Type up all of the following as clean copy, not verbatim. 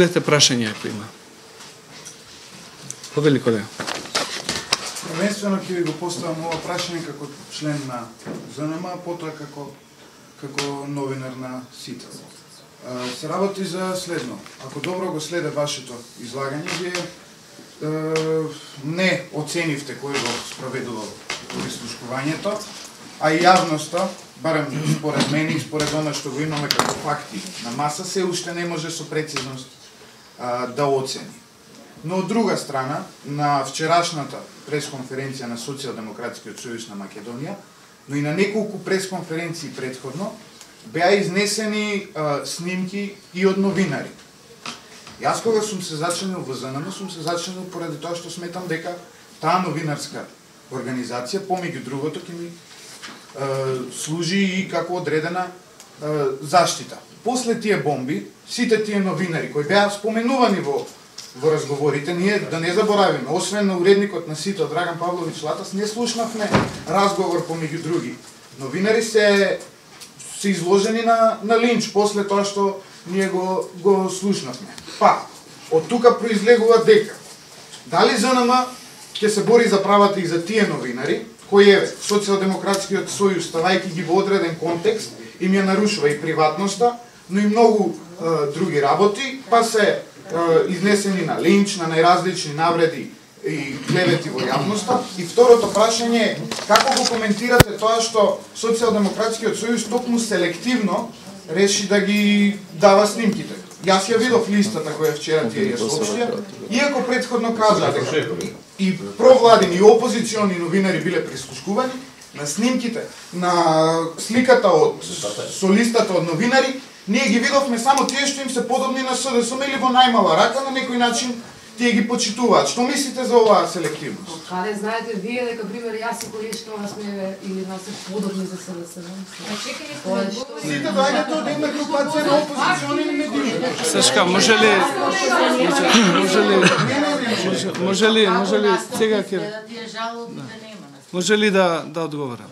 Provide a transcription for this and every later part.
Гледате прашање ако има. Повели колега. Првенствено ќе ви го поставам ова прашање како член на ЗНМ, потоа како новинар на СИТЕЛ. Се работи за следно. Ако добро го следе вашето излагање, вие не оценивте кој го спроведувал прислушкувањето, а и јавноста, барем според мене и според она што го имаме како факти на маса, се уште не може со прецизност да оцени. Но од друга страна, на вчерашната пресконференција на Социјалдемократскиот сојуз на Македонија, но и на неколку пресконференции претходно, беа изнесени снимки и од новинари. Јас кога сум се зачленил во ЗНМ, сум се зачленил поради тоа што сметам дека таа новинарска организација, помеѓу другото, ќе ми служи и како одредена заштита. После тие бомби, сите тие новинари кои беа споменувани во разговорите, ние да не заборавиме, освен на уредникот на СИТЕЛ Драган Павлович Латас, не слушнавме разговор помеѓу други. Новинари се изложени на линч после тоа што ние го слушнавме. Па, од тука произлегува дека дали ЗНМ ќе се бори за правата и за тие новинари, кои е Социјалдемократскиот сојуз, ставајќи ги во одреден контекст, им ја нарушува и приватноста, но и многу други работи, па се изнесени на линч, на најразлични навреди и клевети во јавноста. И второто прашање е, како го коментирате тоа што Социјалдемократскиот сојуз токму селективно реши да ги дава снимките? Јас ја видов листата која вчера тие ја соопштија, иако претходно кажа дека и провладини и опозициони новинари биле прислушкувани, на снимките, на сликата со листата од новинари, ние ги видовме само тие што им се подобни на СДСМ или во најмала рака, на некој начин тие ги почитуваат. Што мислите за оваа селективност? Каде знаете вие дека пример јас и колешко сме или нас се подобни за СДСМ? Сите доаѓате од една групација на опозициони медии. Сашка, може ли сега ќе може ли да одговорам?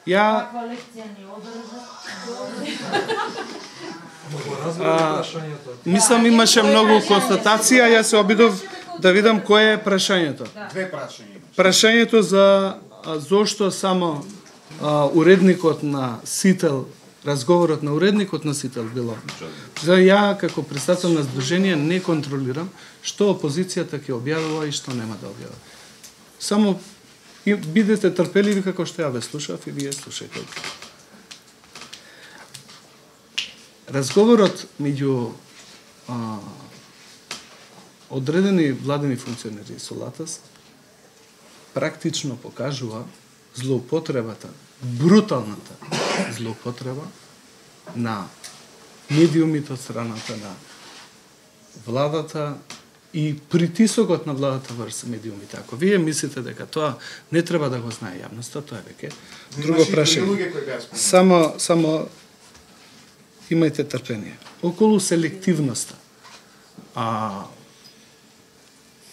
Ја мислам имаше многу констатација, јас се обидов да видам кое е прашањето. Две прашања. Прашањето за зошто само уредникот на СИТЕЛ, разговорот на уредникот на СИТЕЛ било. За ја како представител на здружение не контролирам што опозицијата ќе објавува и што нема да објавува. Само бидете трпеливи како што ја ве слушав и вие слушајте. Разговорот меѓу одредени владени функционери со Латас практично покажува злоупотребата, бруталната злоупотреба на медиумите од страната на владата и притисокот на владата врз медиумите. Ако вие мислите дека тоа не треба да го знае јавноста, тоа е веќе друго прашање. Само имајте трпение. Околу селективноста.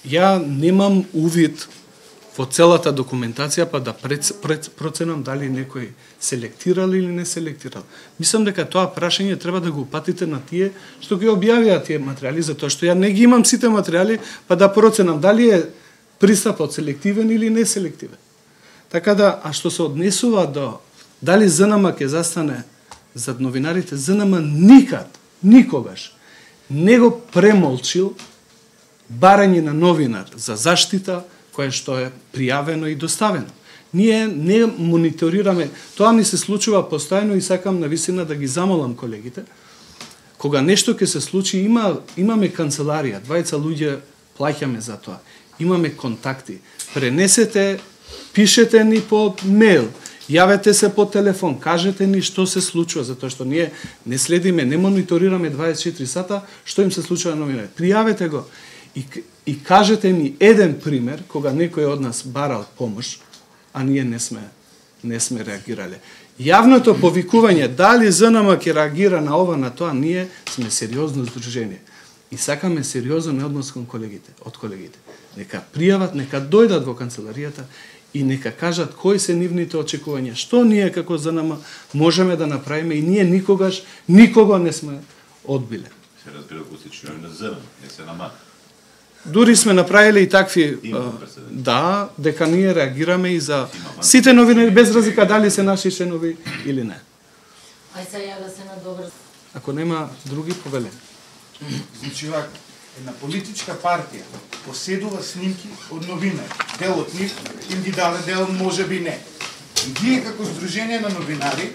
Ја немам увид во целата документација па да проценам дали некој селектирал или не селектирал. Мислам дека тоа прашање треба да го упатите на тие што ги објавија тие материјали, затоа што ја не ги имам сите материјали, па да проценам дали е пристапот селективен или не селективен. Така да, а што се однесува до дали ЗНМ ќе застане зад новинарите, ЗНМ никогаш не го премолчил барање на новинар за заштита кое што е пријавено и доставено. Ние не мониторираме, тоа ми се случува постојано и сакам навистина да ги замолам колегите. Кога нешто ќе се случи, имаме канцеларија, 20 луѓе плаќаме за тоа. Имаме контакти. Пренесете, пишете ни по мејл, јавете се по телефон, кажете ни што се случува, затоа што ние не следиме, не мониторираме 24 сата што им се случува на новинари. Пријавете го. И кажете ми еден пример кога некој од нас барал помош, а ние не сме реагирале. Јавното повикување дали ЗНМ ќе реагира на ова, на тоа, ние сме сериозно здружение. И сакаме сериозен однос кон колегите, од колегите. Нека пријават, нека дојдат во канцеларијата и нека кажат кои се нивните очекувања, што ние како ЗНМ можеме да направиме и ние никогаш никого не сме одбиле. Се разбира кога се членови на ЗНМ, не се на МАК. Дури сме направиле и такви, да, дека ние реагираме и за сите новинари без разлика дали се наши членови или не. Ај сега да се надобрз. Ако нема други, повеле. Значи, една политичка партија поседува снимки од новинари. Дел од нив им ги даде, дел можеби не. И вие како здружение на новинари,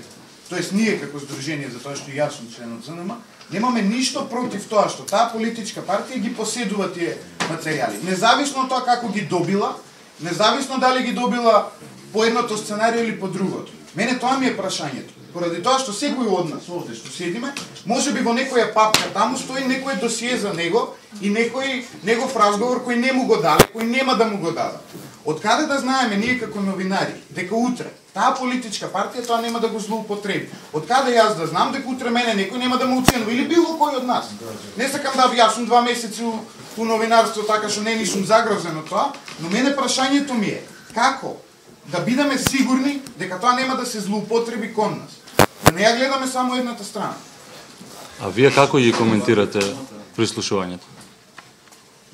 тоест ние како здружение, затоа што јас сум член од ЗНМ, немаме ништо против тоа што таа политичка партија ги поседува тие материјали. Независно од тоа како ги добила, независно дали ги добила по едното сценарио или по другото. Мене тоа ми е прашањето. Поради тоа што секој од нас овде што седиме, можеби во некоја папка таму стои некој досие за него и некој негов разговор кој не му го даде, кој нема да му го даде. Од каде да знаеме ние како новинари дека утре таа политичка партија тоа нема да го злоупотреби? Од каде јас да знам дека утре мене некој нема да ме уценува или било кој од нас? Не сакам да јас сум 2 месеци у новинарство така што не сум загрозен од тоа, но мене прашањето ми е како да бидеме сигурни дека тоа нема да се злоупотреби кон нас. Да не ја гледаме само едната страна. А вие како ги коментирате прислушувањето?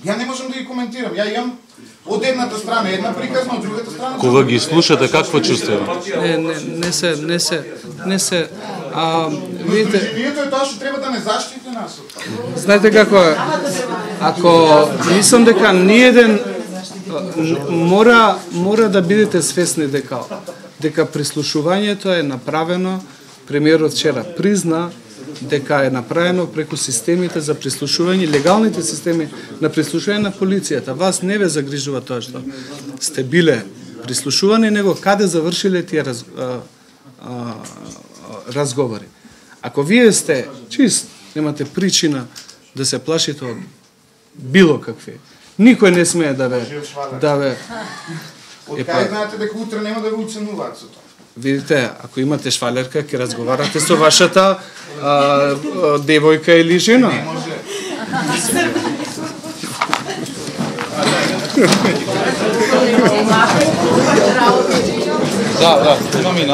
Ја не можам да ги коментирам. Ја имам од едната страна една приказна, од другата страна. Кога ги слушате, какво чувствувате? Не се. Видите, Движението е тоа што треба да не заштити нас од тоа. знаете како е? Ако мислам дека ниеден мора да бидете свесни дека прислушувањето е направено, премиерот вчера призна дека е направено преку системите за прислушување, легалните системи на прислушување на полицијата. Вас не ве загрижува тоа што сте биле прислушувани, него каде завршиле тие разговори. Ако вие сте чист, немате причина да се плашите од било какви. Никој не смее да ве Од кај знаете дека утре нема да ве уценуваат со тоа? Видите, ако имате швалерка, ќе разговарате со вашата девојка или жена. Не може. Да, имам и